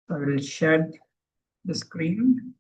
I will share the screen.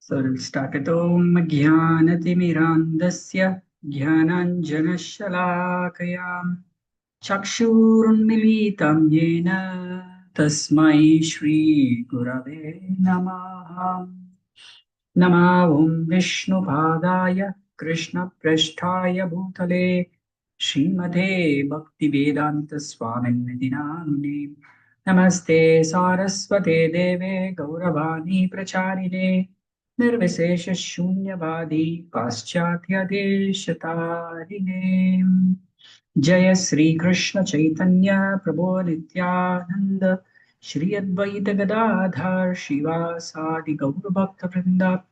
So we'll start it. Om Jnanatimirandasya Jnananjanashalakayam Chakshurunmilitam Yena Tasmai Shri Gurave Namaha. Nama Om Vishnu Padaya Krishna Prasthaya Bhutale Srimate Bhakti Vedanta Swamin Dinamine Namaste Saraswate Deve Gauravani Pracharine Nirvishesha Shunyavadi Paschatya Deshatarine Jaya Sri Krishna Chaitanya Prabhu Nityananda Shri Advaita Gadadhar Shivasadi Gaur Bhakta Vrinda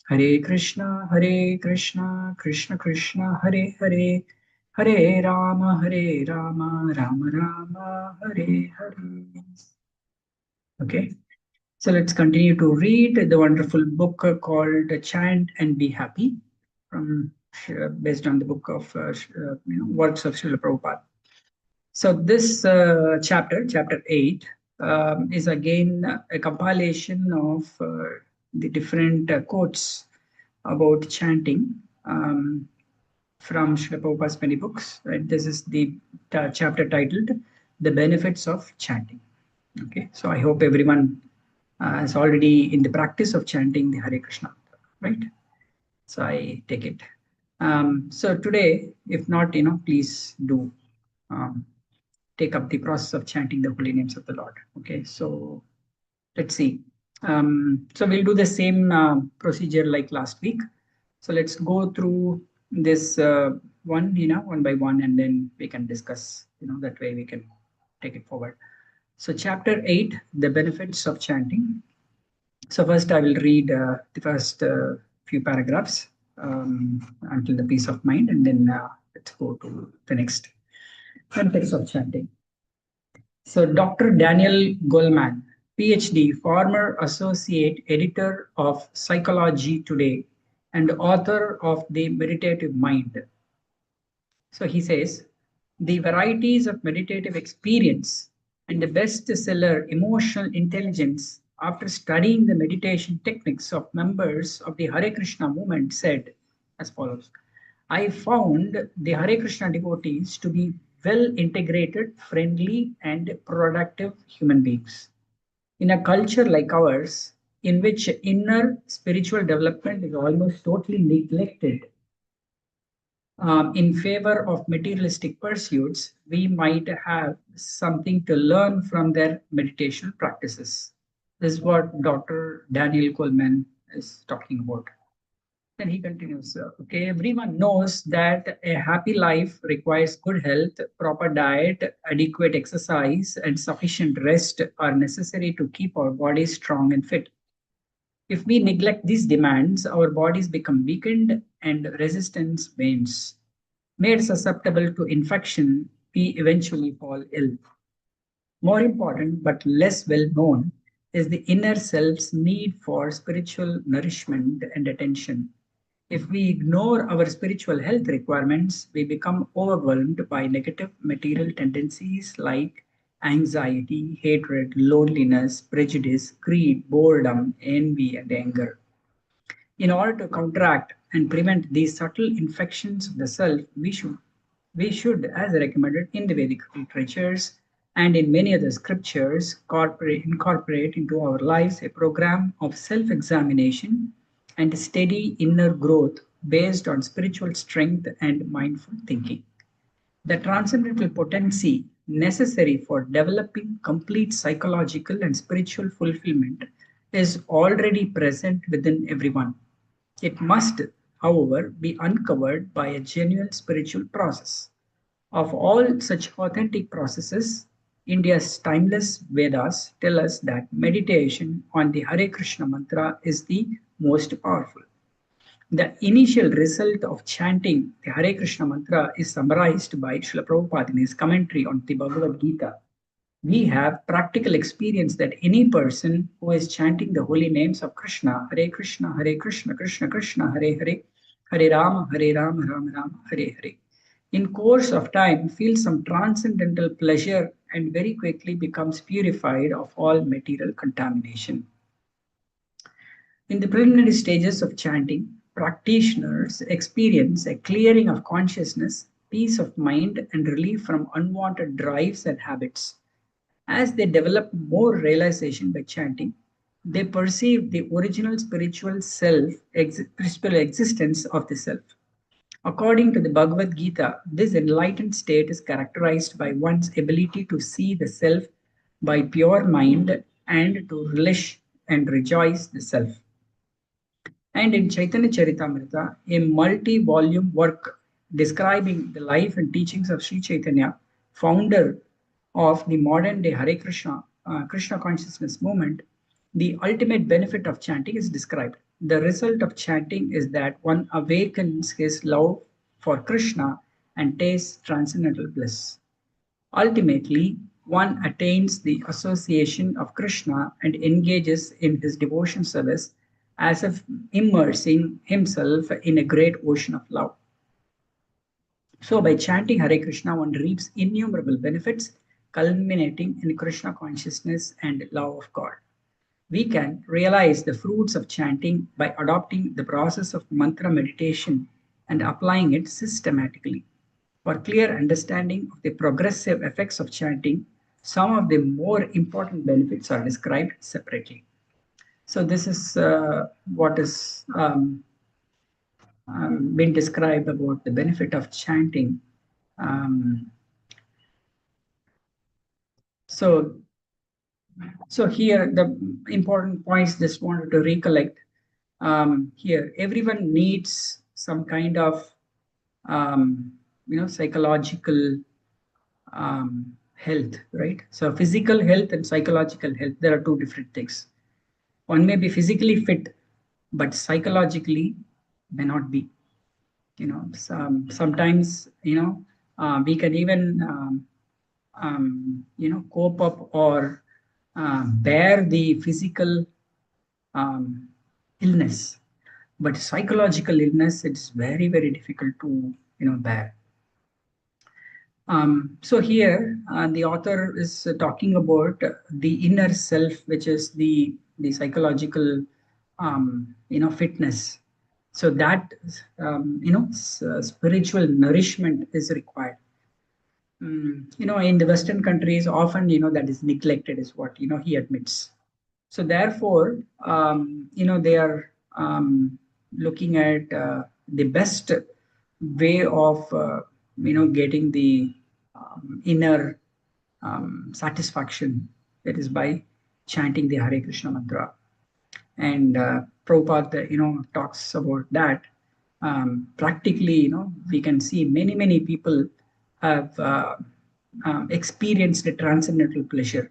Hare Krishna Krishna Krishna Hare Hare Hare Rama Rama Rama Hare Hare. Okay, so let's continue to read the wonderful book called Chant and Be Happy, from based on the book of works of Srila Prabhupada. So this chapter 8, is again a compilation of the different quotes about chanting from Srila Prabhupada's many books. Right? This is the chapter titled "The Benefits of Chanting." Okay, so I hope everyone is already in the practice of chanting the Hare Krishna, right? So I take it. So today, if not, please do um, take up the process of chanting the holy names of the Lord. Okay, so let's see. So we'll do the same procedure like last week. So let's go through this one by one, and then we can discuss. That way we can take it forward. So chapter 8, the benefits of chanting. So first I will read the first few paragraphs until the peace of mind, and then let's go to the next benefits of chanting. So Dr. Daniel Goleman, PhD, former associate editor of Psychology Today and author of The Meditative Mind. So he says, the varieties of meditative experience and the bestseller Emotional Intelligence, after studying the meditation techniques of members of the Hare Krishna movement, said as follows: I found the Hare Krishna devotees to be well integrated, friendly, and productive human beings. In a culture like ours, in which inner spiritual development is almost totally neglected in favor of materialistic pursuits, we might have something to learn from their meditation practices. This is what Dr. Daniel Coleman is talking about. And he continues, okay, everyone knows that a happy life requires good health, proper diet, adequate exercise, and sufficient rest are necessary to keep our bodies strong and fit. If we neglect these demands, our bodies become weakened and resistance wanes. Made susceptible to infection, we eventually fall ill. More important, but less well known, is the inner self's need for spiritual nourishment and attention. If we ignore our spiritual health requirements, we become overwhelmed by negative material tendencies like anxiety, hatred, loneliness, prejudice, greed, boredom, envy, and anger. In order to counteract and prevent these subtle infections of the self, we should, as recommended in the Vedic literatures and in many other scriptures, incorporate into our lives a program of self-examination and steady inner growth based on spiritual strength and mindful thinking. The transcendental potency necessary for developing complete psychological and spiritual fulfillment is already present within everyone. It must, however, be uncovered by a genuine spiritual process. Of all such authentic processes, India's timeless Vedas tell us that meditation on the Hare Krishna mantra is the most powerful. The initial result of chanting the Hare Krishna mantra is summarized by Srila Prabhupada in his commentary on the Bhagavad Gita. We have practical experience that any person who is chanting the holy names of Krishna, Hare Krishna, Krishna Krishna, Hare Hare, Hare Rama, Rama Rama, Hare Hare, in course of time feels some transcendental pleasure and very quickly becomes purified of all material contamination. In the preliminary stages of chanting, practitioners experience a clearing of consciousness, peace of mind, and relief from unwanted drives and habits. As they develop more realization by chanting, they perceive the original spiritual spiritual existence of the self. According to the Bhagavad Gita, this enlightened state is characterized by one's ability to see the self by pure mind and to relish and rejoice the self. And in Chaitanya Charitamrita, a multi-volume work describing the life and teachings of Sri Chaitanya, founder of the modern day Hare Krishna, Krishna consciousness movement, the ultimate benefit of chanting is described. The result of chanting is that one awakens his love for Krishna and tastes transcendental bliss. Ultimately, one attains the association of Krishna and engages in his devotion service as if immersing himself in a great ocean of love. So, by chanting Hare Krishna, one reaps innumerable benefits, culminating in Krishna consciousness and love of God. We can realize the fruits of chanting by adopting the process of mantra meditation and applying it systematically. For clear understanding of the progressive effects of chanting, some of the more important benefits are described separately. So this is what is been described about the benefit of chanting. Um, so, so here the important points just wanted to recollect. Here, everyone needs some kind of psychological health, right? So physical health and psychological health, there are two different things. One may be physically fit, but psychologically may not be. Sometimes we can even cope up or bear the physical um, illness, but psychological illness, it's very very difficult to bear. So here the author is talking about the inner self, which is the psychological fitness. So that spiritual nourishment is required. In the Western countries, often that is neglected, is what he admits. So therefore, they are looking at the best way of getting the inner satisfaction, that is by chanting the Hare Krishna mantra. And Prabhupada talks about that. Practically, we can see many people have experienced a transcendental pleasure.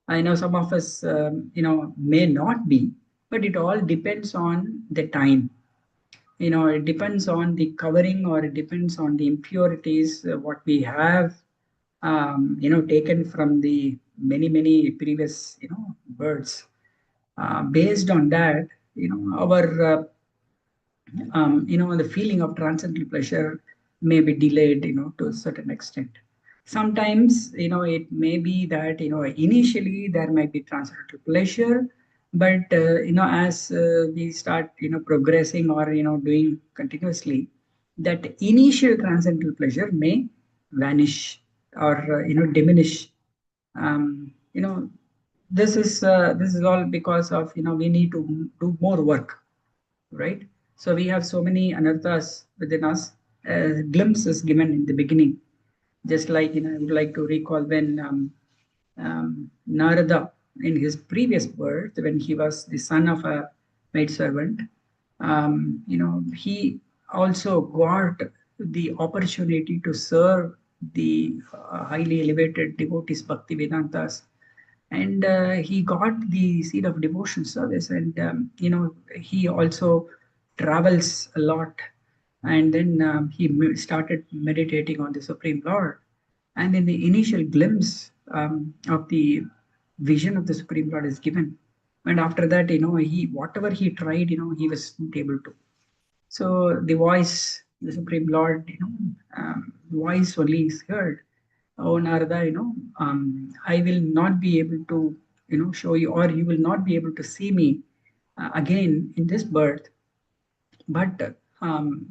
I know some of us may not be, but it all depends on the time. It depends on the covering, or it depends on the impurities what we have taken from the many previous birds. Based on that, our the feeling of transcendental pleasure may be delayed, to a certain extent. Sometimes, it may be that, initially there might be transcendental pleasure, but, as we start, progressing or, doing continuously, that initial transcendental pleasure may vanish or, diminish. You know, this is all because of, we need to do more work, right? So we have so many anarthas within us. Glimpse is given in the beginning. Just like, I would like to recall when Narada, in his previous birth, when he was the son of a maidservant, he also got the opportunity to serve the highly elevated devotees, Bhakti Vedantas, and he got the seed of devotion service. And he also travels a lot, and then he started meditating on the Supreme Lord. And in the initial glimpse of the vision of the Supreme Lord is given, and after that, he whatever he tried, he was not able to. So the voice, the Supreme Lord, voice only is heard. Oh Narada, I will not be able to, show you, or you will not be able to see me again in this birth, but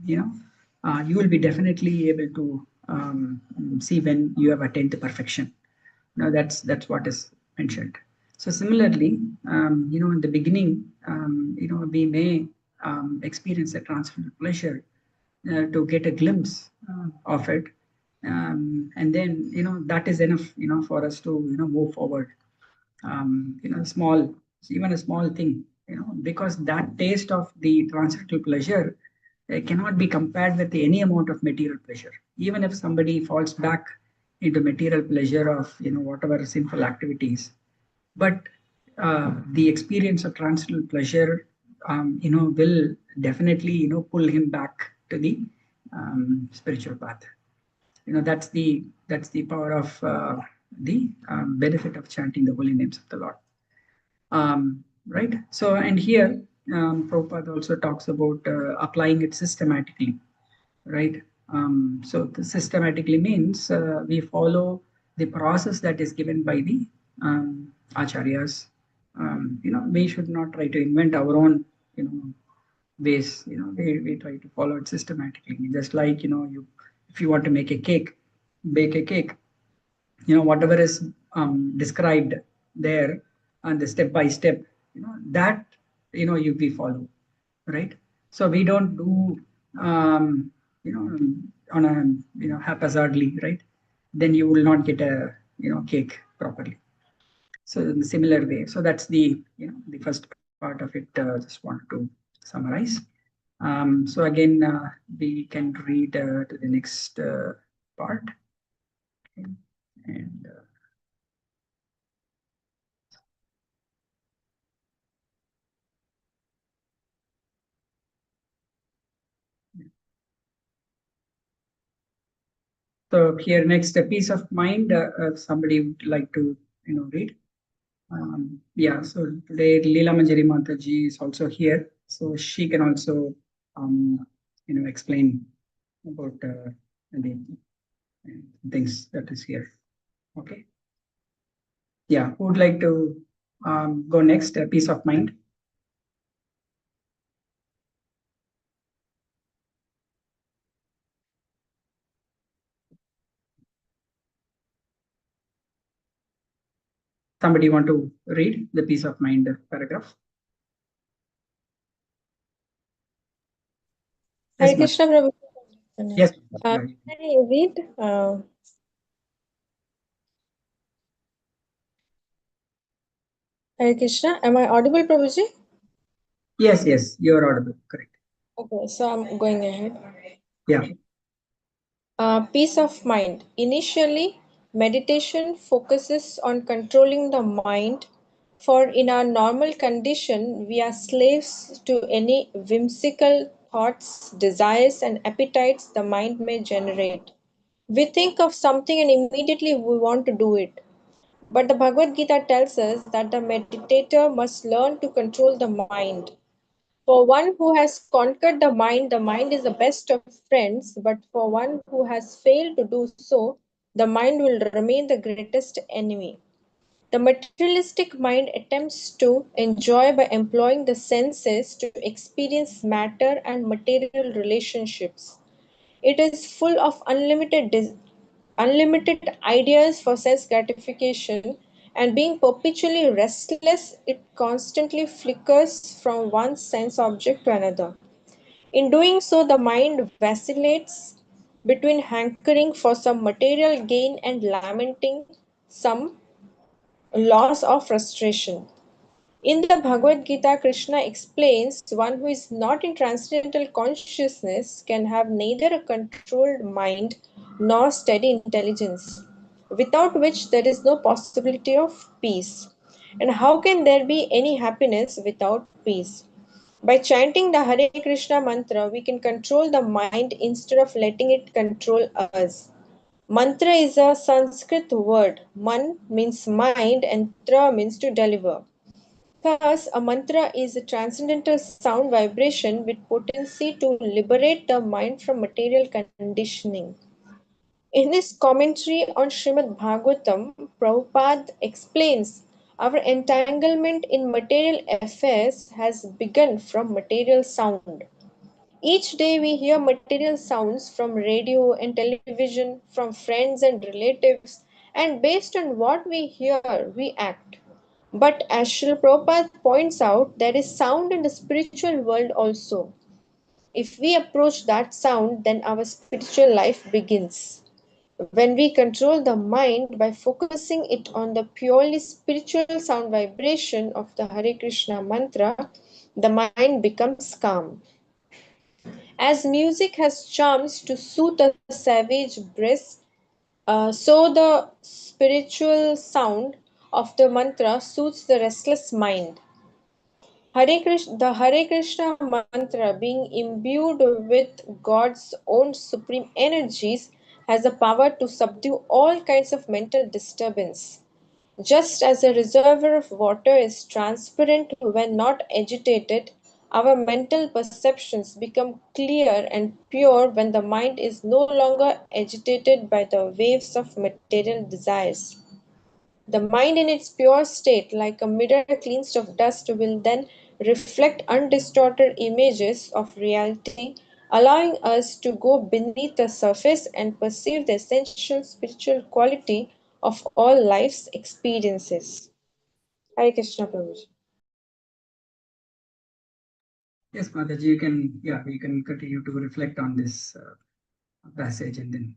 you will be definitely able to see when you have attained the perfection. That's what is mentioned. So similarly, in the beginning, we may experience a transcendental pleasure to get a glimpse of it, and then that is enough, for us to move forward. Small, even a small thing, because that taste of the transcendental pleasure cannot be compared with any amount of material pleasure. Even if somebody falls back into material pleasure of whatever sinful activities, but the experience of transcendental pleasure, will definitely pull him back to the spiritual path. That's the power of the benefit of chanting the holy names of the Lord. Right. So, and here Prabhupada also talks about applying it systematically, right? So the systematically means we follow the process that is given by the acharyas. We should not try to invent our own, ways. We try to follow it systematically. Just like you, if you want to make a cake, bake a cake, whatever is described there, and the step by step, that we follow, right? So we don't do you know on a haphazardly, right? Then you will not get a cake properly. So in a similar way, so that's the first part of it. Just want to summarize. So again, we can read to the next part. Okay. And so here next, a peace of mind. Somebody would like to read. Yeah. So today Leela Manjari Mataji is also here, so she can also explain about the things that is here. Okay. Yeah. Who would like to go next? Peace of mind. Somebody want to read the peace of mind paragraph? Yes, Hare Krishna Prabhu. yes. Can I read? Hare Krishna. Am I audible, Prabhuji? Yes, you're audible. Correct. Okay, so I'm going ahead. Yeah. Peace of mind. Initially, meditation focuses on controlling the mind, for in our normal condition, we are slaves to any whimsical thoughts, desires, and appetites the mind may generate. We think of something and immediately we want to do it. But the Bhagavad Gita tells us that the meditator must learn to control the mind. For one who has conquered the mind is the best of friends, but for one who has failed to do so, the mind will remain the greatest enemy. The materialistic mind attempts to enjoy by employing the senses to experience matter and material relationships. It is full of unlimited ideas for sense gratification, and being perpetually restless, it constantly flickers from one sense object to another. In doing so, the mind vacillates between hankering for some material gain and lamenting some loss or frustration. In the Bhagavad Gita, Krishna explains one who is not in transcendental consciousness can have neither a controlled mind nor steady intelligence, without which there is no possibility of peace. And how can there be any happiness without peace? By chanting the Hare Krishna mantra, we can control the mind instead of letting it control us. Mantra is a Sanskrit word. Man means mind and tra means to deliver. Thus, a mantra is a transcendental sound vibration with potency to liberate the mind from material conditioning. In his commentary on Srimad Bhagavatam, Prabhupada explains our entanglement in material affairs has begun from material sound. Each day we hear material sounds from radio and television, from friends and relatives, and based on what we hear, we act. But as Srila Prabhupada points out, there is sound in the spiritual world also. If we approach that sound, then our spiritual life begins. When we control the mind by focusing it on the purely spiritual sound vibration of the Hare Krishna mantra, the mind becomes calm. As music has charms to soothe a savage breast, so the spiritual sound of the mantra soothes the restless mind. The Hare Krishna mantra, being imbued with God's own supreme energies, has the power to subdue all kinds of mental disturbance. Just as a reservoir of water is transparent when not agitated, our mental perceptions become clear and pure when the mind is no longer agitated by the waves of material desires. The mind in its pure state, like a mirror cleansed of dust, will then reflect undistorted images of reality, allowing us to go beneath the surface and perceive the essential spiritual quality of all life's experiences. Hare Krishna Prabhuji. Yes, Mataji, you can, yeah, you can continue to reflect on this passage and then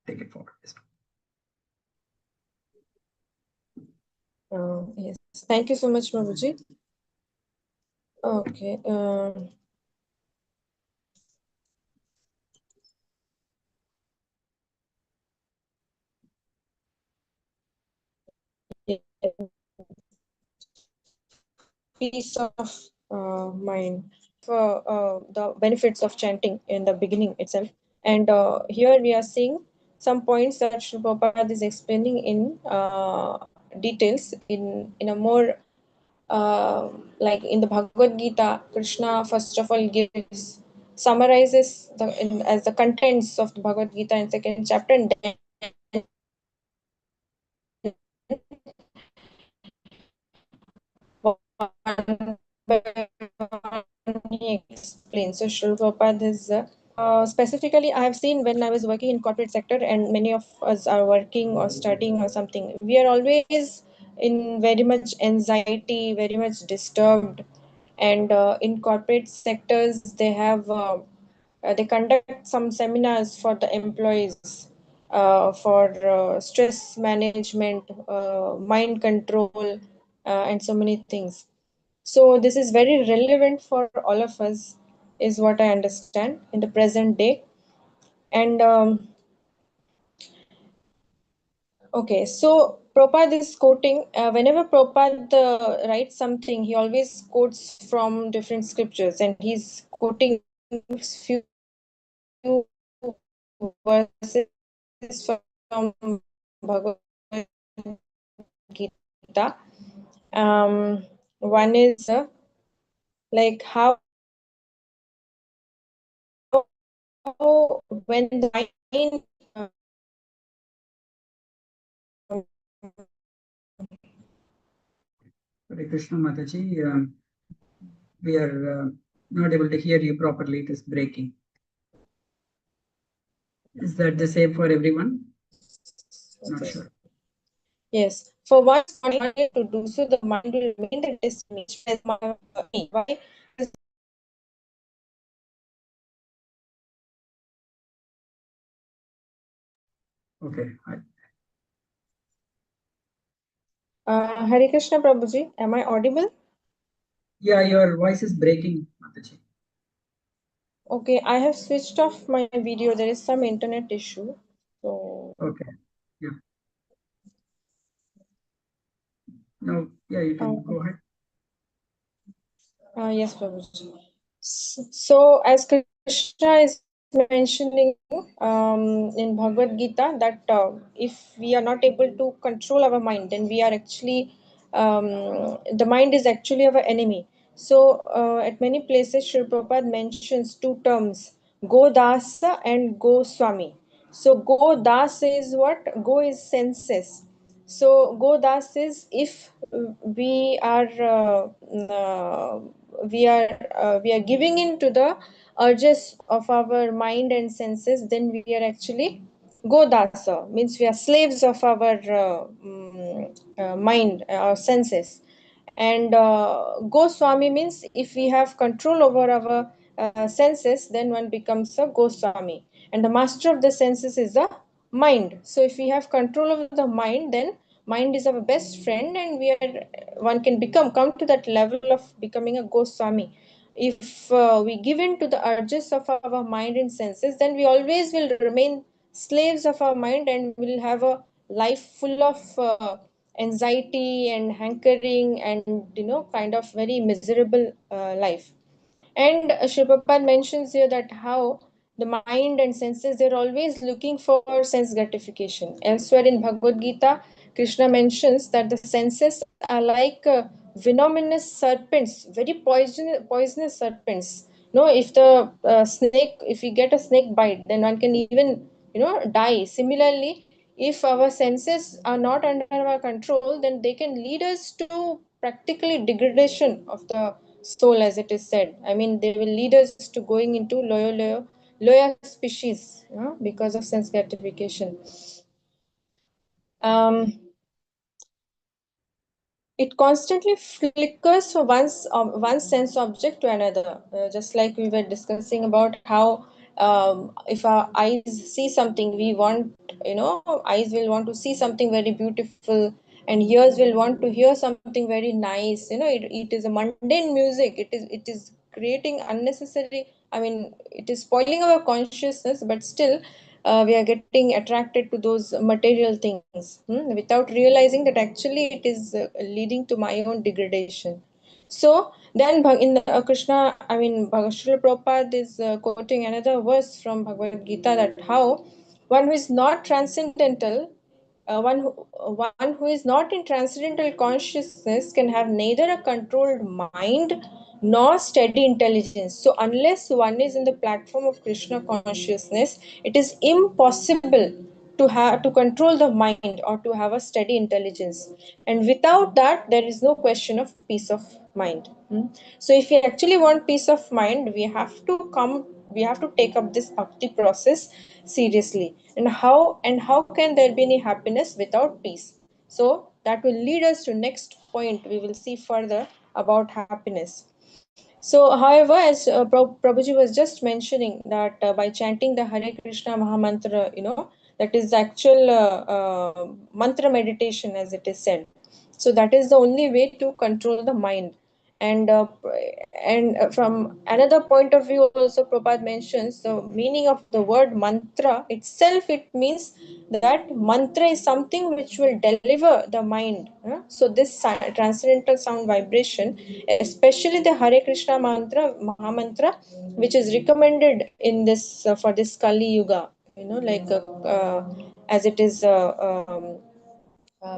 take it forward. Yes. Yes, thank you so much, Prabhuji. Okay. Peace of mind for the benefits of chanting in the beginning itself. And here we are seeing some points that Sri Prabhupada is explaining in details in a more like in the Bhagavad Gita. Krishna first of all gives summarizes as the contents of the Bhagavad Gita in second chapter, and then one by one he explains. So Srila Prabhupada is specifically, I have seen when I was working in corporate sector, and many of us are working or studying or something. We are always in very much anxiety, very much disturbed, and in corporate sectors they conduct some seminars for the employees for stress management, mind control, and so many things. So this is very relevant for all of us, is what I understand in the present day. And okay, so Prabhupada is quoting, whenever Prabhupada writes something, he always quotes from different scriptures, and he's quoting few verses from Bhagavad Gita. One is like how when the mind Hare Krishna, Mataji, we are not able to hear you properly. It is breaking. Is that the same for everyone? Not sure. yes, for once not able to do so, the mind will remain the destination as me. Why? Okay. Hare Krishna Prabhuji, am I audible? Yeah, your voice is breaking, Mataji. Okay, I have switched off my video. There is some internet issue. So, Okay. Yeah. No. Yeah, you uh, can go ahead. yes, Prabhuji. So, as Krishna is mentioning in Bhagavad Gita, that if we are not able to control our mind, then we are actually the mind is actually our enemy. So, at many places, Sri Prabhupada mentions two terms, Go Dasa and Go Swami. So, Go Das is what? Go is senses. So Godas is if we are we are giving in to the urges of our mind and senses, then we are actually Godasa, means we are slaves of our mind, our senses. And Goswami means if we have control over our senses, then one becomes a Goswami. And the master of the senses is the mind. So if we have control over the mind, then mind is our best friend, and we are one can come to that level of becoming a Goswami. If we give in to the urges of our mind and senses, then we always will remain slaves of our mind and will have a life full of anxiety and hankering, and kind of very miserable life. And Shri Prabhupada mentions here that how the mind and senses, they're always looking for sense gratification. Elsewhere in Bhagavad Gita, Krishna mentions that the senses are like venomous serpents, very poisonous serpents. No, if the snake, if we get a snake bite, then one can even die. Similarly, if our senses are not under our control, then they can lead us to practically degradation of the soul, as it is said. I mean, they will lead us to going into lower species, because of sense gratification. um, it constantly flickers from one sense object to another, just like we were discussing about how if our eyes see something, we want, eyes will want to see something very beautiful, and ears will want to hear something very nice. It is a mundane music. It is creating unnecessary, I mean, it is spoiling our consciousness, but still we are getting attracted to those material things, without realizing that actually it is leading to my own degradation. So then in Krishna, I mean, Srila Prabhupada is quoting another verse from Bhagavad Gita, that how one who is not transcendental, one who is not in transcendental consciousness can have neither a controlled mind nor steady intelligence. So unless one is in the platform of Krishna consciousness, it is impossible to control the mind or to have a steady intelligence. And without that, there is no question of peace of mind. So if we actually want peace of mind, we have to take up this bhakti process seriously. And how can there be any happiness without peace? So that will lead us to next point. We will see further about happiness. So, however, as Prabhuji was just mentioning, that by chanting the Hare Krishna Mahamantra, that is the actual mantra meditation, as it is said. So that is the only way to control the mind. And from another point of view, also Prabhupada mentions the meaning of the word mantra itself. It means that mantra is something which will deliver the mind. So this transcendental sound vibration, especially the Hare Krishna mantra, Mahamantra, which is recommended in this for this Kali Yuga, like as it is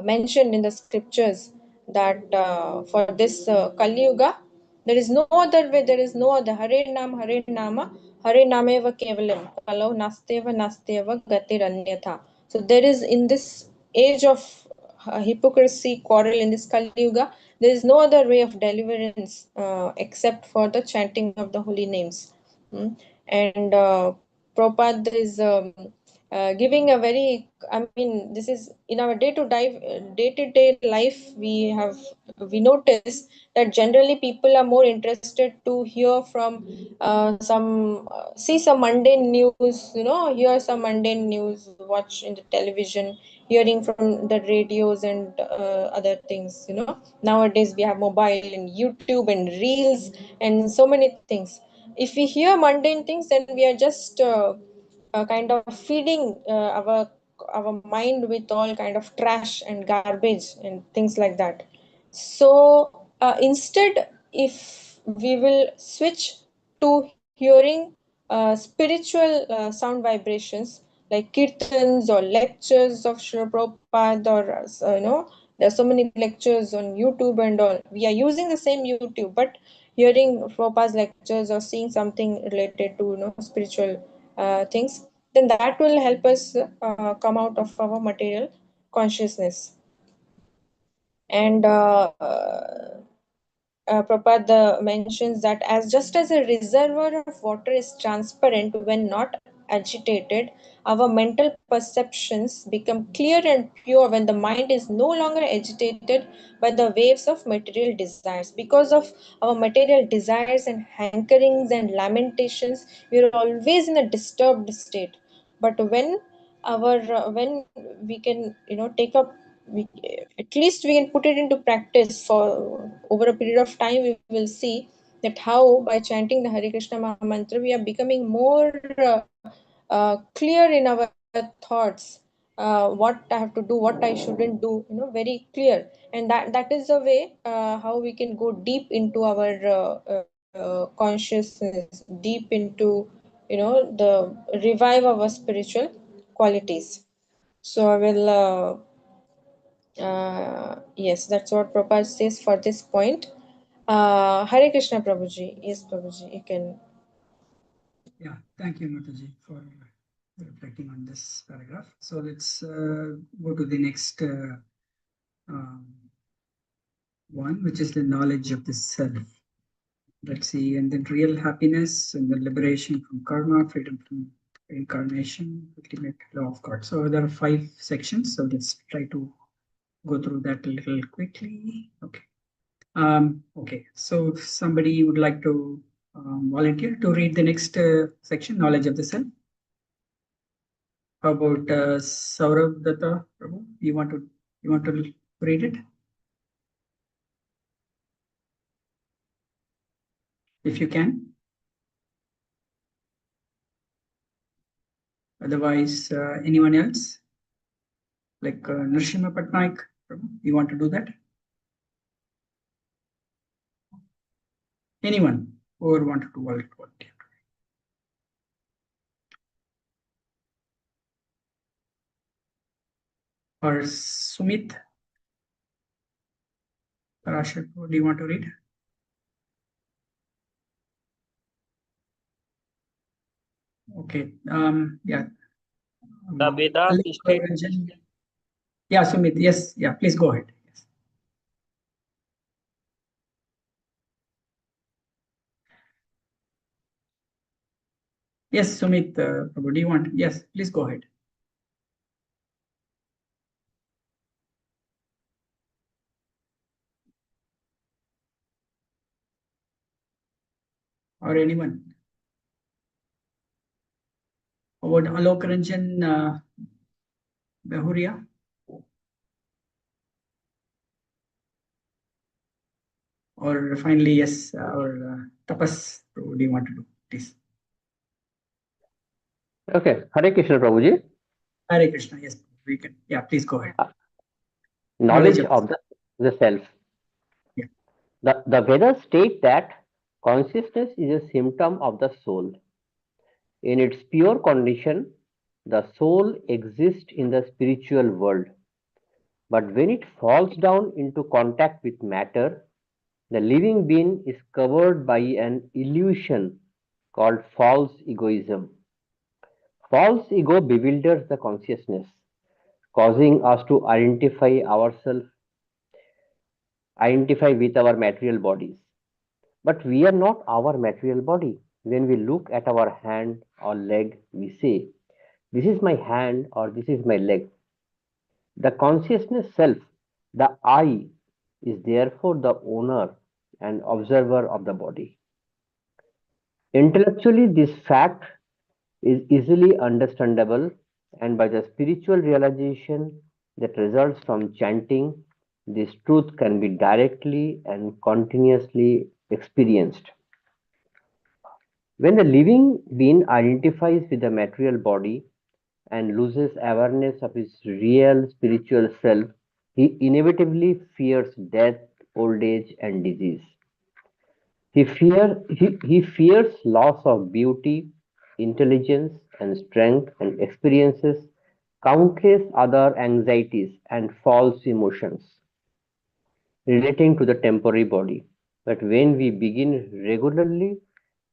mentioned in the scriptures, that for this Kali Yuga, there is no other way, there is no other. Hare Nama, Hare Nameva Kevalam, Kalau Nasteva Gatir Anyatha. So there is, in this age of hypocrisy, quarrel, in this Kali Yuga, there is no other way of deliverance except for the chanting of the holy names. And Prabhupada is giving a very, I mean, this is in our day-to-day life, we notice that generally people are more interested to hear from see some mundane news, hear some mundane news, watch in the television, hearing from the radios and other things. Nowadays we have mobile and YouTube and reels and so many things. If we hear mundane things, then we are just kind of feeding our mind with all kind of trash and garbage and things like that. So instead, if we will switch to hearing spiritual sound vibrations like kirtans or lectures of Srila Prabhupada, or there are so many lectures on YouTube and all. We are using the same YouTube, but hearing Prabhupada's lectures or seeing something related to spiritual things, then that will help us come out of our material consciousness. And Prabhupada mentions that as just as a reservoir of water is transparent when not agitated, our mental perceptions become clear and pure when the mind is no longer agitated by the waves of material desires. Because of our material desires and hankerings and lamentations, we are always in a disturbed state. But when we can take up, we, at least we can put it into practice for over a period of time, we will see that how by chanting the Hare Krishna Maha Mantra we are becoming more clear in our thoughts, what I have to do, what I shouldn't do, very clear. And that is the way how we can go deep into our consciousness, deep into the revive our spiritual qualities. So I will yes, that's what Prabhupada says for this point. Hare Krishna, Prabhuji. Yes, Prabhuji, you can. Yeah, thank you, Mataji, for reflecting on this paragraph. So let's go to the next um, one, which is the knowledge of the self. Let's see, and then real happiness, and then liberation from karma, freedom from incarnation, ultimate law of God. So there are 5 sections. So let's try to go through that a little quickly. Okay. Okay. So if somebody would like to volunteer to read the next section, knowledge of the self. How about Saurabh Datta Prabhu? You want to read it? If you can. Otherwise, anyone else? Like Nrsimha Patnaik, Prabhu, you want to do that? Anyone who wanted to volunteer? Or Sumit Parashar, do you want to read? Okay. Yeah. The Vedas Alok state. Ranjan. Yeah, Sumit. Yes. Yeah. Please go ahead. Yes. Yes, Sumit. Prabhu, do you want? Yes. Please go ahead. Or anyone? About Alok Ranjan Behuria? Or finally, yes, or Tapas, what do you want to do? Please. Okay, Hare Krishna Prabhuji. Hare Krishna, yes, we can. Yeah, please go ahead. Knowledge of the self. Yeah. The Vedas state that consciousness is a symptom of the soul. In its pure condition, the soul exists in the spiritual world. But when it falls down into contact with matter, the living being is covered by an illusion called false egoism. False ego bewilders the consciousness, causing us to identify with our material bodies. But we are not our material body. When we look at our hand or leg, we say, this is my hand or this is my leg. The consciousness self, the I, is therefore the owner and observer of the body. Intellectually, this fact is easily understandable, and by the spiritual realization that results from chanting, this truth can be directly and continuously experienced. When the living being identifies with the material body and loses awareness of his real spiritual self, he inevitably fears death, old age, and disease. He fears loss of beauty, intelligence, and strength, and experiences countless other anxieties and false emotions relating to the temporary body. But when we begin regularly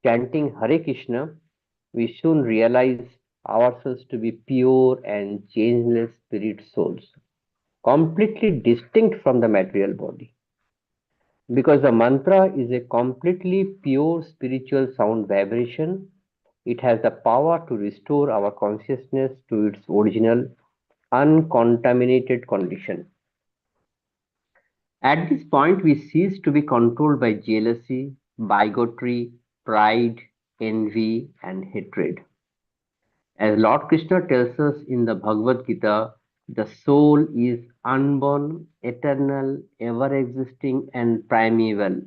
chanting Hare Krishna, we soon realize ourselves to be pure and changeless spirit souls, completely distinct from the material body. Because the mantra is a completely pure spiritual sound vibration, it has the power to restore our consciousness to its original, uncontaminated condition. At this point, we cease to be controlled by jealousy, bigotry, pride, envy, and hatred. As Lord Krishna tells us in the Bhagavad Gita, the soul is unborn, eternal, ever existing, and primeval.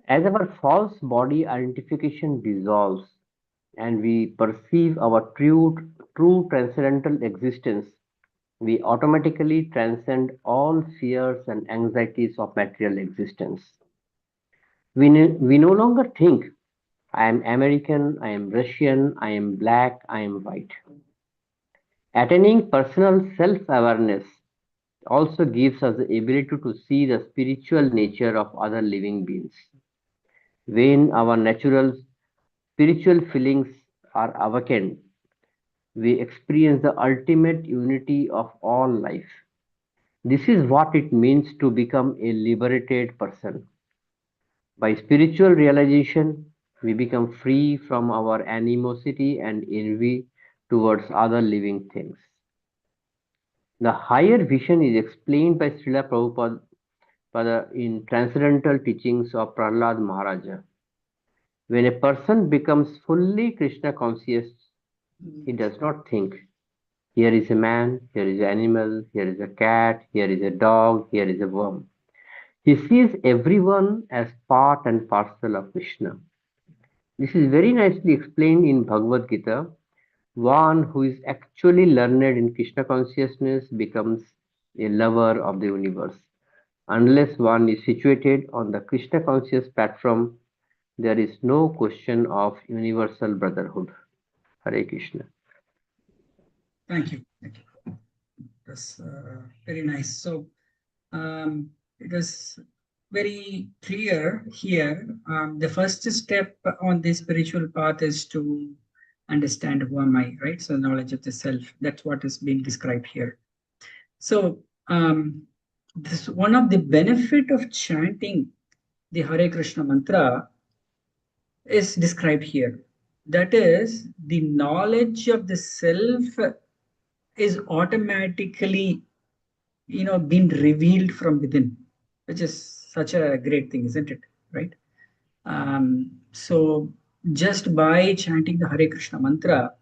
As our false body identification dissolves and we perceive our true transcendental existence, we automatically transcend all fears and anxieties of material existence. We no longer think, I am American, I am Russian, I am black, I am white. Attaining personal self awareness also gives us the ability to see the spiritual nature of other living beings. When our natural spiritual feelings are awakened, we experience the ultimate unity of all life. This is what it means to become a liberated person. By spiritual realization, we become free from our animosity and envy towards other living things. The higher vision is explained by Srila Prabhupada in Transcendental Teachings of Prahlad Maharaja. When a person becomes fully Krishna conscious, he does not think, here is a man, here is an animal, here is a cat, here is a dog, here is a worm. He sees everyone as part and parcel of Krishna. This is very nicely explained in Bhagavad Gita. One who is actually learned in Krishna consciousness becomes a lover of the universe. Unless one is situated on the Krishna conscious platform, there is no question of universal brotherhood. Hare Krishna. Thank you. Thank you. That's very nice. So it was very clear here. The first step on this spiritual path is to understand who am I, right? So knowledge of the self. That's what is being described here. So this one of the benefit of chanting the Hare Krishna mantra is described here. That is, the knowledge of the self is automatically, being revealed from within, which is such a great thing, isn't it? Right? So just by chanting the Hare Krishna mantra,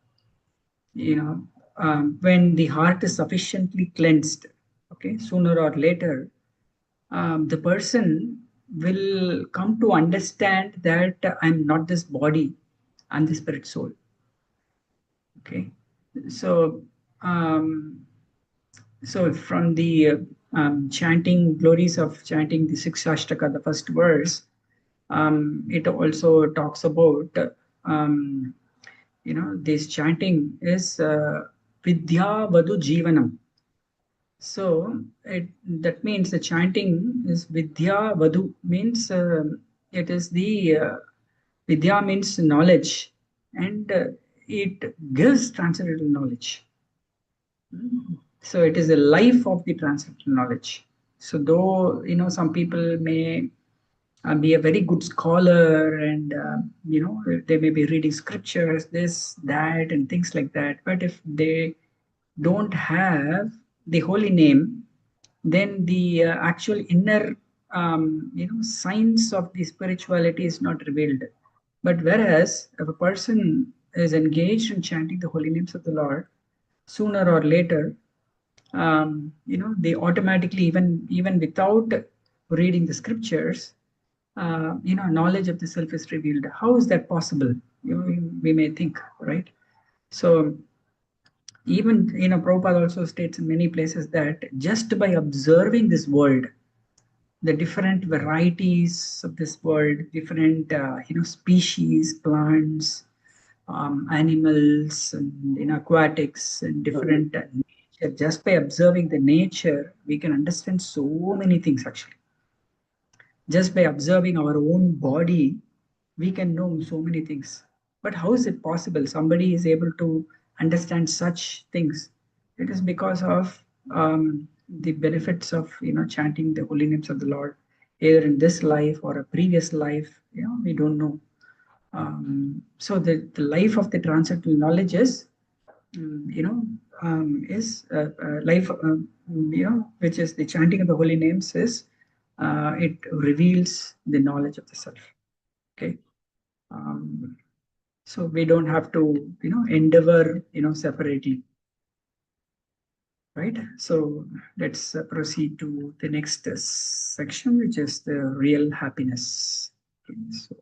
when the heart is sufficiently cleansed, okay, sooner or later, the person will come to understand that I'm not this body, I'm the spirit soul. Okay, so from the chanting glories of chanting the six ashtaka, the first verse, it also talks about this chanting is vidya vadu jivanam. So that means the chanting is vidya vadu, means it is the vidya means knowledge, and it gives transcendental knowledge. So it is the life of the transcendental knowledge. So though some people may be a very good scholar, and they may be reading scriptures, this, that, and things like that, but if they don't have the holy name, then the actual inner science of the spirituality is not revealed. But whereas if a person is engaged in chanting the holy names of the Lord, sooner or later they automatically, even without reading the scriptures, knowledge of the self is revealed. How is that possible? We may think, right? So even, Prabhupada also states in many places that just by observing this world, the different varieties of this world, different, species, plants, animals, and aquatics, and different nature. Just by observing the nature, we can understand so many things actually. Just by observing our own body, we can know so many things. But how is it possible somebody is able to understand such things? It is because of the benefits of chanting the holy names of the Lord, either in this life or a previous life. We don't know. So the life of the transcendental knowledge is, life, which is the chanting of the holy names is, it reveals the knowledge of the self. Okay. So we don't have to, endeavor, separately. Right. So let's proceed to the next section, which is the real happiness. Okay, so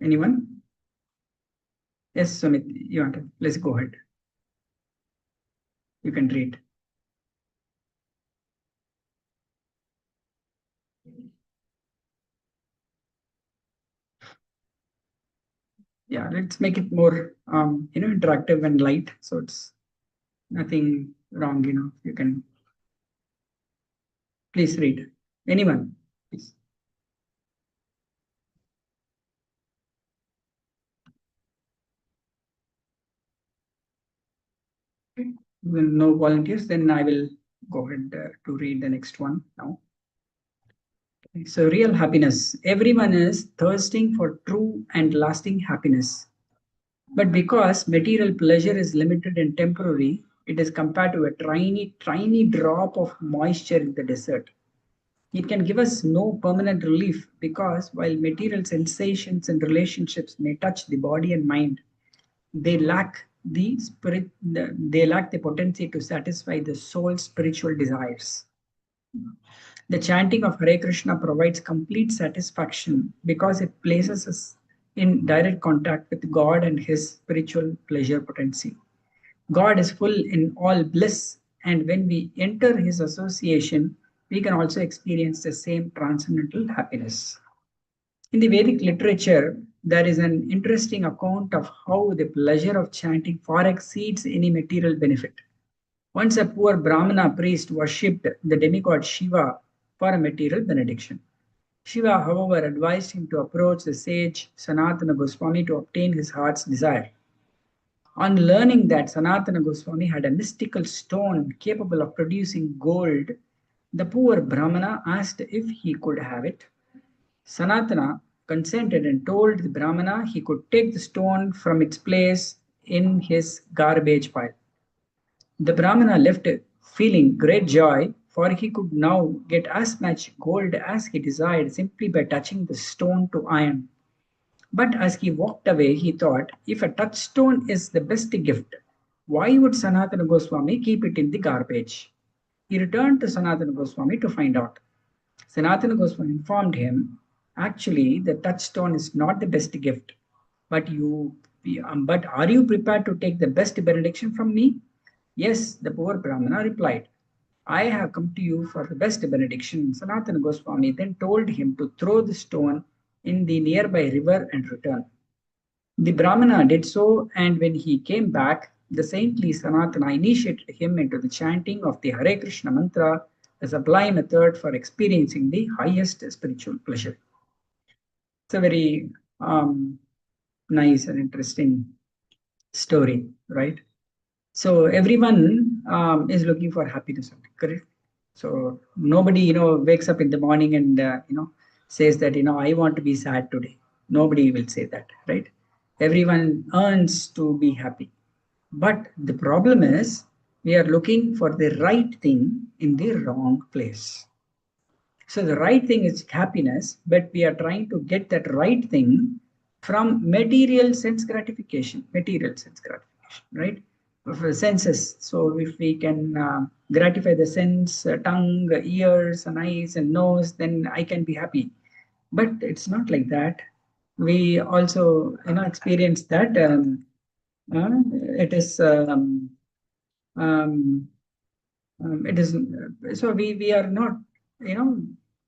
anyone? Yes, Sumit, you want to? Let's go ahead. You can read. Yeah, let's make it more, interactive and light. So it's nothing wrong, you can please read. Anyone, please. Okay. No volunteers, then I will go ahead to read the next one now. Okay. So real happiness. Everyone is thirsting for true and lasting happiness. But because material pleasure is limited and temporary, it is compared to a tiny, tiny drop of moisture in the desert. It can give us no permanent relief because while material sensations and relationships may touch the body and mind, they lack the they lack the potency to satisfy the soul's spiritual desires. The chanting of Hare Krishna provides complete satisfaction because it places us in direct contact with God and his spiritual pleasure potency. God is full in all bliss, and when we enter his association, we can also experience the same transcendental happiness. In the Vedic literature, there is an interesting account of how the pleasure of chanting far exceeds any material benefit. Once a poor Brahmana priest worshipped the demigod Shiva for a material benediction. Shiva, however, advised him to approach the sage Sanatana Goswami to obtain his heart's desire. On learning that Sanatana Goswami had a mystical stone capable of producing gold, the poor Brahmana asked if he could have it. Sanatana consented and told the Brahmana he could take the stone from its place in his garbage pile. The Brahmana left feeling great joy, for he could now get as much gold as he desired simply by touching the stone to iron. But as he walked away, he thought, if a touchstone is the best gift, why would Sanatana Goswami keep it in the garbage? He returned to Sanatana Goswami to find out. Sanatana Goswami informed him, actually, the touchstone is not the best gift, but but are you prepared to take the best benediction from me? Yes, the poor Brahmana replied, I have come to you for the best benediction. Sanatana Goswami then told him to throw the stone in the nearby river and return. The Brahmana did so, and when he came back, the saintly Sanatana initiated him into the chanting of the Hare Krishna mantra, a sublime method for experiencing the highest spiritual pleasure. It's a very nice and interesting story, right? So everyone is looking for happiness, correct? So nobody, wakes up in the morning and says that I want to be sad today. Nobody will say that, right? Everyone earns to be happy, but the problem is we are looking for the right thing in the wrong place. So the right thing is happiness, but we are trying to get that right thing from material sense gratification, right? For senses. So if we can gratify the sense, tongue, ears, and eyes, and nose, then I can be happy. But it's not like that. We also, experience that it is. Um, it is so we are not, you know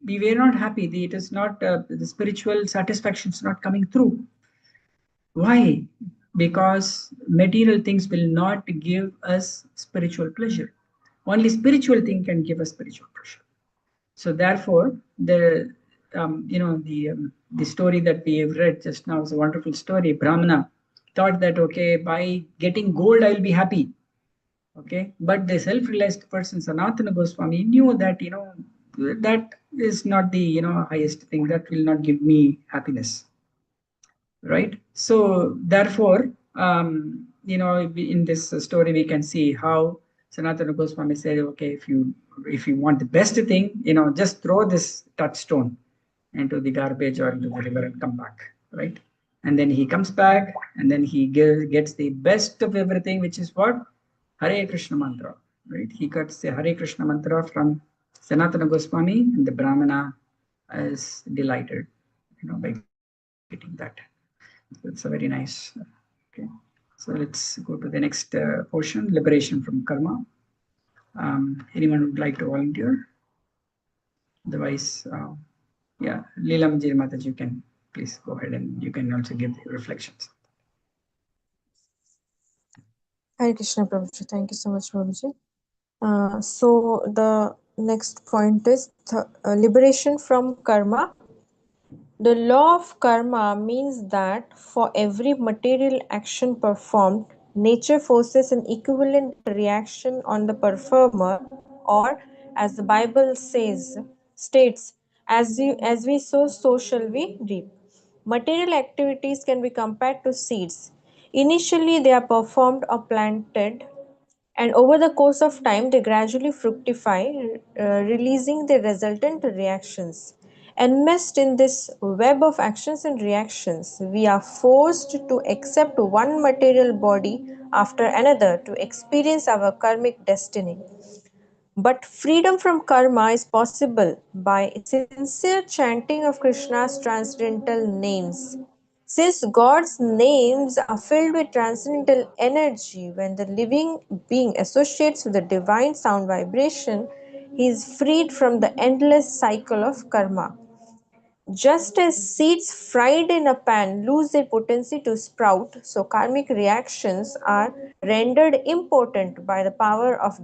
we were not happy. It is not, the spiritual satisfaction is not coming through. Why? Because material things will not give us spiritual pleasure. Only spiritual thing can give us spiritual pleasure. So therefore, the story that we have read just now is a wonderful story. Brahmana thought that, okay, by getting gold I'll be happy. Okay, but the self-realized person Sanatana Goswami knew that, that is not the, highest thing. That will not give me happiness, right? So therefore, in this story we can see how Sanatana Goswami said, okay, if you want the best thing, just throw this touchstone into the garbage or into the river and come back, right? And then he comes back, and then he gets the best of everything, which is what? Hare Krishna mantra, right? He gets the Hare Krishna mantra from Sanatana Goswami, and the Brahmana is delighted, by getting that. It's a very nice. Okay, so let's go to the next portion: liberation from karma. Anyone would like to volunteer? Otherwise, yeah, Leela Mataji, you can please go ahead and you can also give the reflections. Hare Krishna, Prabhuji. Thank you so much, Prabhuji. So the next point is liberation from karma. The law of karma means that for every material action performed, nature forces an equivalent reaction on the performer, or as the Bible states, as we sow, so shall we reap. Material activities can be compared to seeds. Initially, they are performed or planted, and over the course of time they gradually fructify, releasing the resultant reactions. Enmeshed in this web of actions and reactions, we are forced to accept one material body after another to experience our karmic destiny. But freedom from karma is possible by sincere chanting of Krishna's transcendental names. Since God's names are filled with transcendental energy, when the living being associates with the divine sound vibration, he is freed from the endless cycle of karma. Just as seeds fried in a pan lose their potency to sprout, so karmic reactions are rendered impotent by the power of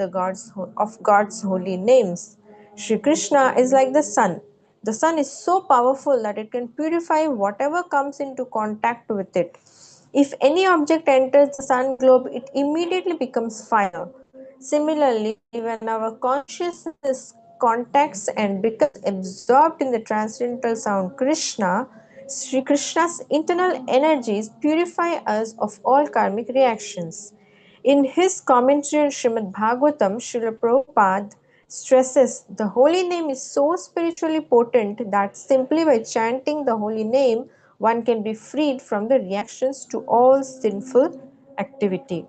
God's holy names. Shri Krishna is like the sun. The sun is so powerful that it can purify whatever comes into contact with it. If any object enters the sun globe, it immediately becomes fire. Similarly, when our consciousness contacts and becomes absorbed in the transcendental sound Krishna, Sri Krishna's internal energies purify us of all karmic reactions. In his commentary on Srimad Bhagavatam, Srila Prabhupada stresses the holy name is so spiritually potent that simply by chanting the holy name, one can be freed from the reactions to all sinful activity.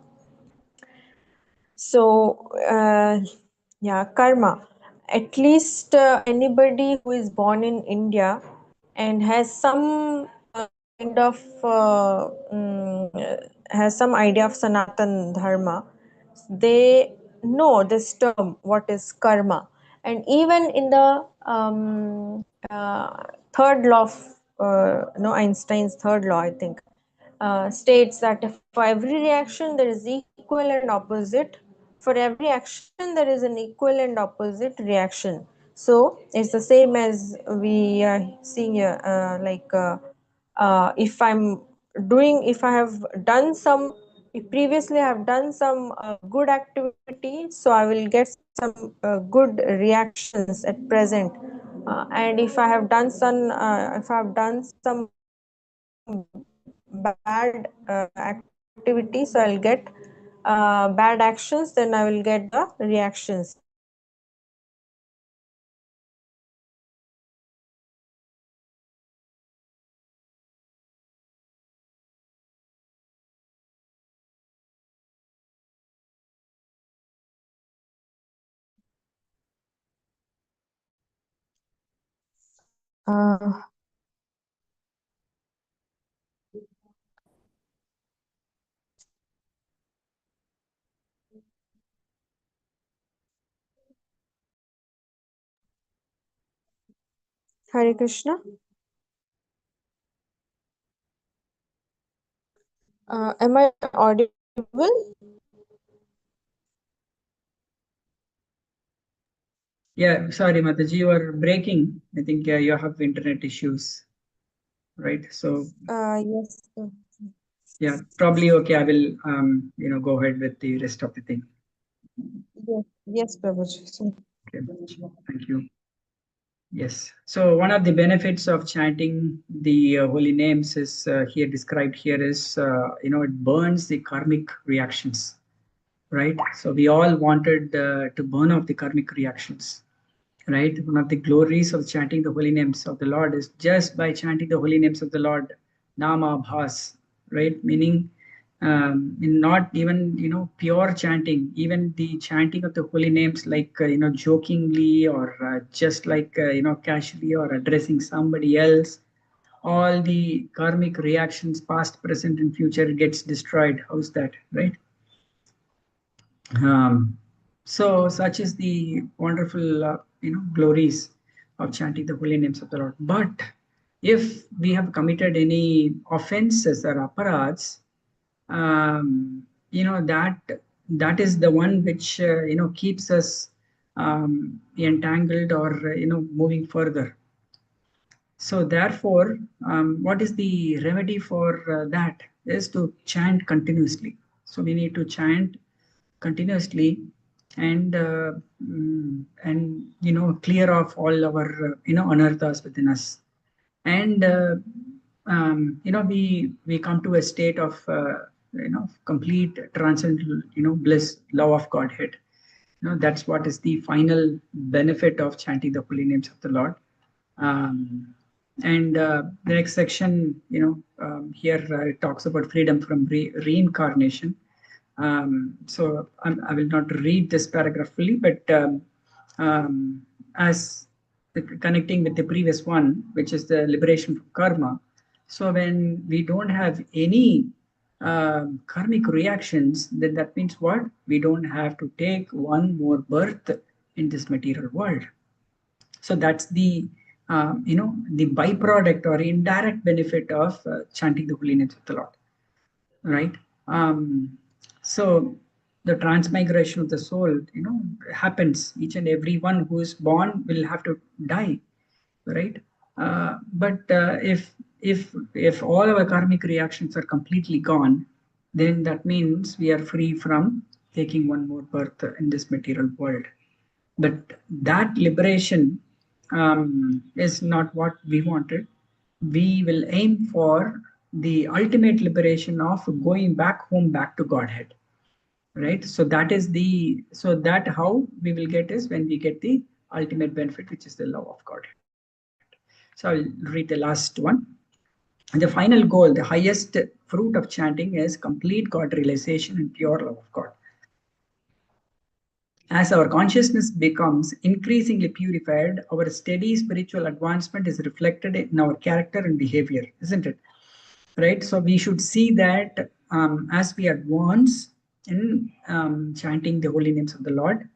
So, yeah, karma. At least anybody who is born in India and has some kind of has some idea of Sanatan Dharma, they know this term, what is karma. And even in the third law of Einstein's third law, I think, states that for every reaction there is equal and opposite. For every action there is an equal and opposite reaction. So it's the same as we are seeing here, if I have done some, if previously I have done some good activity, so I will get some good reactions at present. And if I have done some bad activity, so I'll get bad actions, then I will get the reactions. Hare Krishna. Am I audible? Yeah, sorry, Mataji, you are breaking. I think you have internet issues, right? So Yes. yeah, probably okay. I will go ahead with the rest of the thing. Yes, Prabhuji. Okay, thank you. Yes. So one of the benefits of chanting the holy names is here described here is it burns the karmic reactions, right? So we all wanted to burn off the karmic reactions, right? One of the glories of chanting the holy names of the Lord is just by chanting the holy names of the Lord, Nama Bhas, right? Meaning, in not even pure chanting, even the chanting of the holy names, like jokingly or just like casually or addressing somebody else, all the karmic reactions, past, present, and future, gets destroyed. How's that, right? Um, so such is the wonderful, glories of chanting the holy names of the Lord. But if we have committed any offenses or aparads, that is the one which keeps us entangled or moving further. So therefore, what is the remedy for that is to chant continuously. So we need to chant continuously and clear off all our anarthas within us, and we come to a state of complete transcendental bliss, love of Godhead. That's what is the final benefit of chanting the holy names of the Lord. And the next section, here it talks about freedom from reincarnation. So I will not read this paragraph fully, but as connecting with the previous one, which is the liberation from karma. So when we don't have any karmic reactions, then that means what? We don't have to take one more birth in this material world. So that's the byproduct or indirect benefit of chanting the holy names of the Lord, right? So the transmigration of the soul, happens. Each and every one who is born will have to die, right? But if all our karmic reactions are completely gone, then that means we are free from taking one more birth in this material world. But that liberation is not what we wanted. We will aim for the ultimate liberation of going back home, back to Godhead, right? So that how we will get is when we get the ultimate benefit, which is the love of Godhead. So I'll read the last one. And the final goal, the highest fruit of chanting, is complete God realization and pure love of God. As our consciousness becomes increasingly purified, our steady spiritual advancement is reflected in our character and behavior, isn't it? Right? So we should see that as we advance in chanting the holy names of the Lord,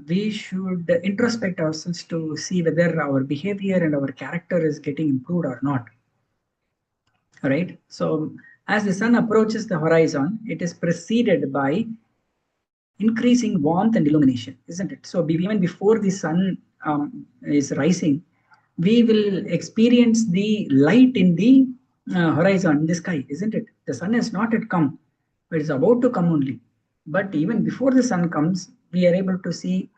we should introspect ourselves to see whether our behavior and our character is getting improved or not. All right. So as the sun approaches the horizon, it is preceded by increasing warmth and illumination, isn't it? So even before the sun is rising, we will experience the light in the horizon, in the sky, isn't it? The sun has not yet come, but it's about to come only. But even before the sun comes, we are able to see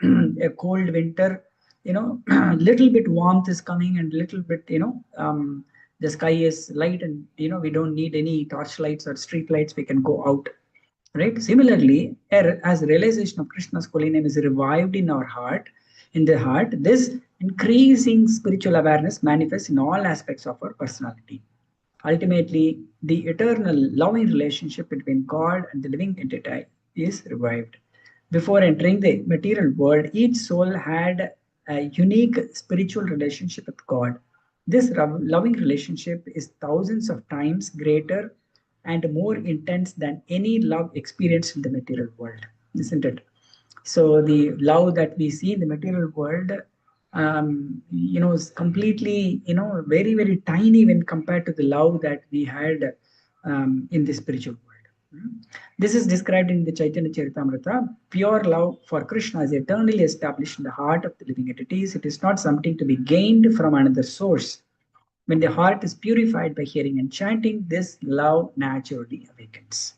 a cold winter, little bit warmth is coming and little bit, the sky is light and, we don't need any torch lights or street lights. We can go out. Right. Similarly, as realization of Krishna's holy name is revived in our heart, this increasing spiritual awareness manifests in all aspects of our personality. Ultimately, the eternal loving relationship between God and the living entity is revived. Before entering the material world, each soul had a unique spiritual relationship with God. This loving relationship is thousands of times greater and more intense than any love experienced in the material world, isn't it? So the love that we see in the material world, is completely, very, very tiny when compared to the love that we had in the spiritual world. This is described in the Chaitanya Charitamrita. Pure love for Krishna is eternally established in the heart of the living entities. It is not something to be gained from another source. When the heart is purified by hearing and chanting, this love naturally awakens.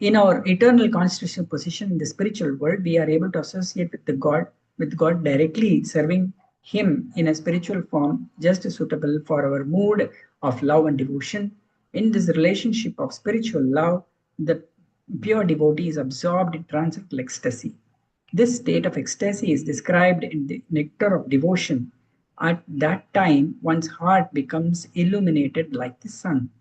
In our eternal constitutional position in the spiritual world, we are able to associate with God directly, serving Him in a spiritual form, just suitable for our mood of love and devotion. In this relationship of spiritual love, the pure devotee is absorbed in transcendental ecstasy. This state of ecstasy is described in the nectar of devotion. At that time, one's heart becomes illuminated like the sun.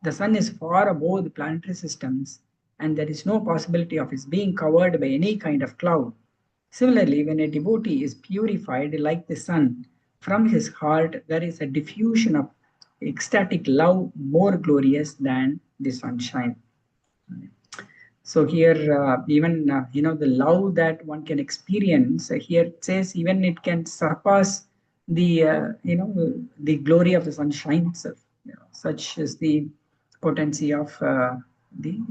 The sun is far above the planetary systems, and there is no possibility of its being covered by any kind of cloud. Similarly, when a devotee is purified like the sun, from his heart there is a diffusion of ecstatic love more glorious than the sunshine. So here, even the love that one can experience, here it says even it can surpass the the glory of the sunshine itself. Such is the potency of the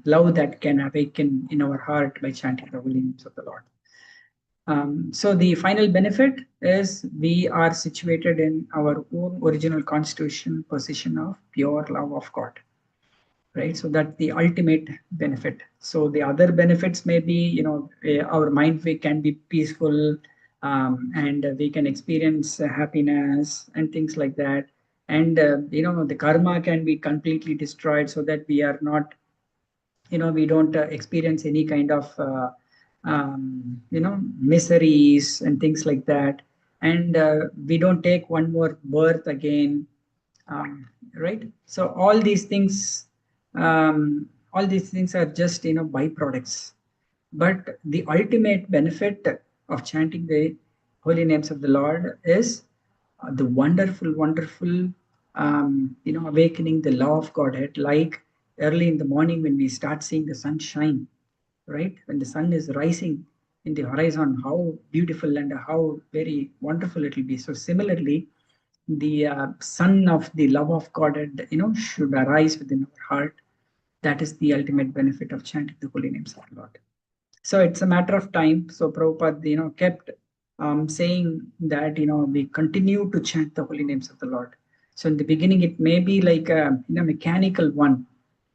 love that can awaken in our heart by chanting the holy names of the Lord. So the final benefit is we are situated in our own original constitution position of pure love of God, right? So that's the ultimate benefit. So the other benefits may be, our mind we can be peaceful, and we can experience happiness and things like that. And the karma can be completely destroyed, so that we are not, we don't experience any kind of miseries and things like that. And we don't take one more birth again, right? So all these things are just byproducts. But the ultimate benefit of chanting the holy names of the Lord is the wonderful, wonderful, awakening the law of Godhead. Like early in the morning when we start seeing the sun shine, right? When the sun is rising in the horizon, how beautiful and how very wonderful it will be. So similarly, the sun of the love of God, should arise within our heart. That is the ultimate benefit of chanting the holy names of the Lord. So it's a matter of time. So Prabhupada, kept saying that, we continue to chant the holy names of the Lord. So in the beginning, it may be like a mechanical one,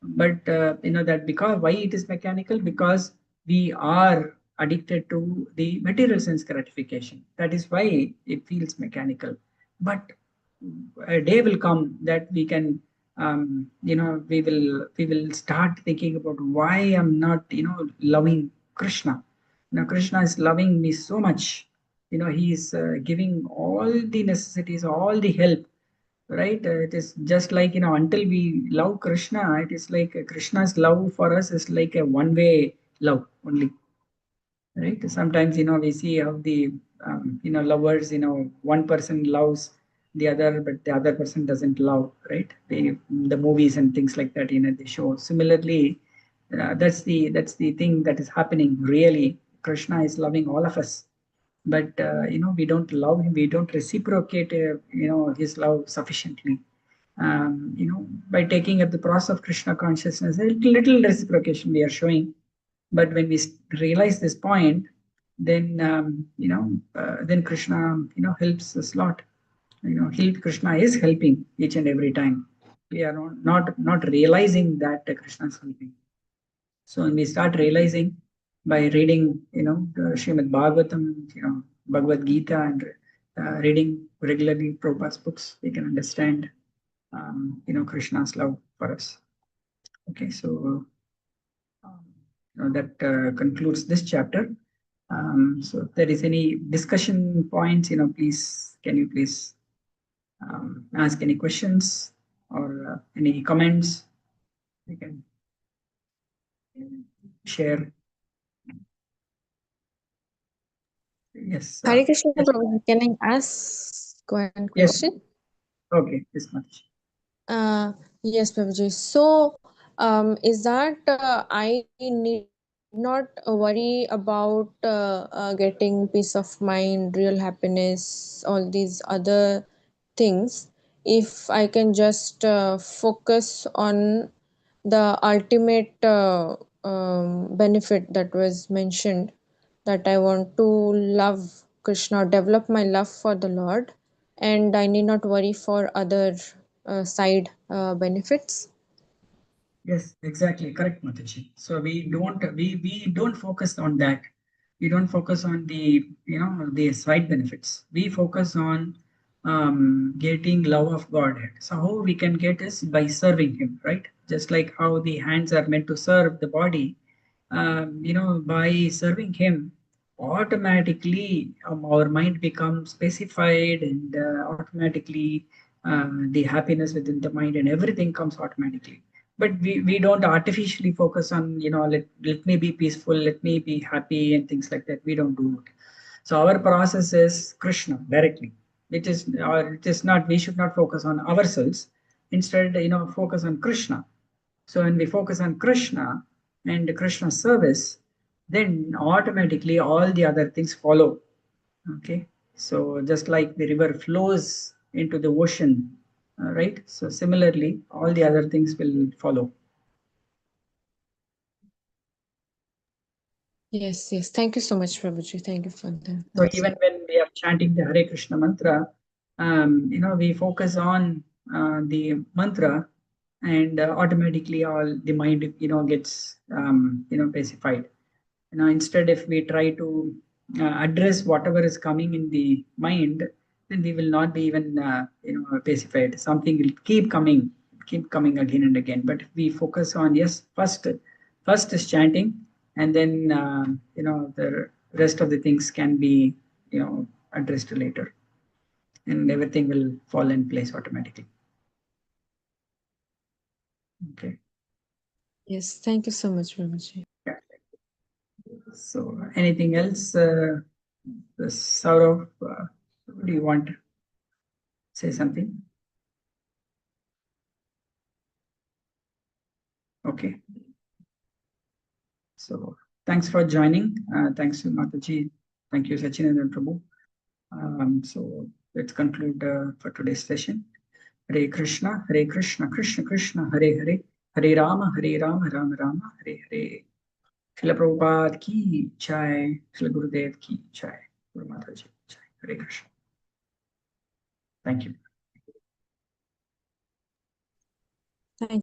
but that because why it is mechanical, because we are addicted to the material sense gratification. That is why it feels mechanical. But a day will come that we can, we will start thinking about why I'm not loving Krishna. Krishna is loving me so much. He is giving all the necessities, all the help, right? It is just like, until we love Krishna, it is like Krishna's love for us is like a one-way love only, right? Sometimes, we see how the, lovers, one person loves the other, but the other person doesn't love, right? The movies and things like that, they show. Similarly, that's the thing that is happening. Really, Krishna is loving all of us, but we don't love him. We don't reciprocate, his love sufficiently. By taking up the process of Krishna consciousness, a little reciprocation we are showing. But when we realize this point, then then Krishna helps us a lot. Krishna is helping each and every time. We are not realizing that Krishna is helping. So when we start realizing by reading, the Srimad Bhagavatam, Bhagavad Gita, and reading regularly Prabhupada's books, we can understand, Krishna's love for us. Okay, so that concludes this chapter. So if there is any discussion points, please, can you please ask any questions or any comments? You can share. Yes. Hare Krishna, Yes. Prabhuji, can I ask one Yes. question. Okay, yes, Mataji. Yes, Prabhuji. So, is that I need not worry about getting peace of mind, real happiness, all these other things, if I can just focus on the ultimate benefit that was mentioned, that I want to love Krishna, develop my love for the Lord, and I need not worry for other side benefits. Yes, exactly. Correct, Mataji. So we don't focus on that. We don't focus on the the side benefits. We focus on getting love of Godhead. So how we can get is by serving Him, right? Just like how the hands are meant to serve the body, by serving Him, automatically our mind becomes specified, and automatically the happiness within the mind and everything comes automatically. But we don't artificially focus on let me be peaceful, let me be happy and things like that. We don't do it. So our process is Krishna directly. It is not, we should not focus on ourselves. Instead, focus on Krishna. So when we focus on Krishna and Krishna service, then automatically all the other things follow. Okay. So just like the river flows into the ocean, right? So similarly, all the other things will follow. Yes, yes. Thank you so much, Prabhuji. Thank you for that. So even when we are chanting the Hare Krishna mantra, we focus on the mantra, and automatically all the mind, gets, pacified. Instead, if we try to address whatever is coming in the mind, then we will not be even, pacified. Something will keep coming again and again. But if we focus on, yes, first is chanting, and then the rest of the things can be addressed later, and everything will fall in place automatically. Okay. Yes, thank you so much, Prabhuji. Yeah. So anything else, Saurav, do you want to say something? Okay. So thanks for joining. Thanks to Mataji. Thank you, Sachin and Prabhu. So let's conclude for today's session. Hare Krishna, Krishna Krishna, Hare Hare, Hare Rama, Rama Rama, Hare Hare. Srila Prabhupada ki jai, Srila Gurudev ki jai, Guru Mataji ki jai. Hare Krishna. Thank you.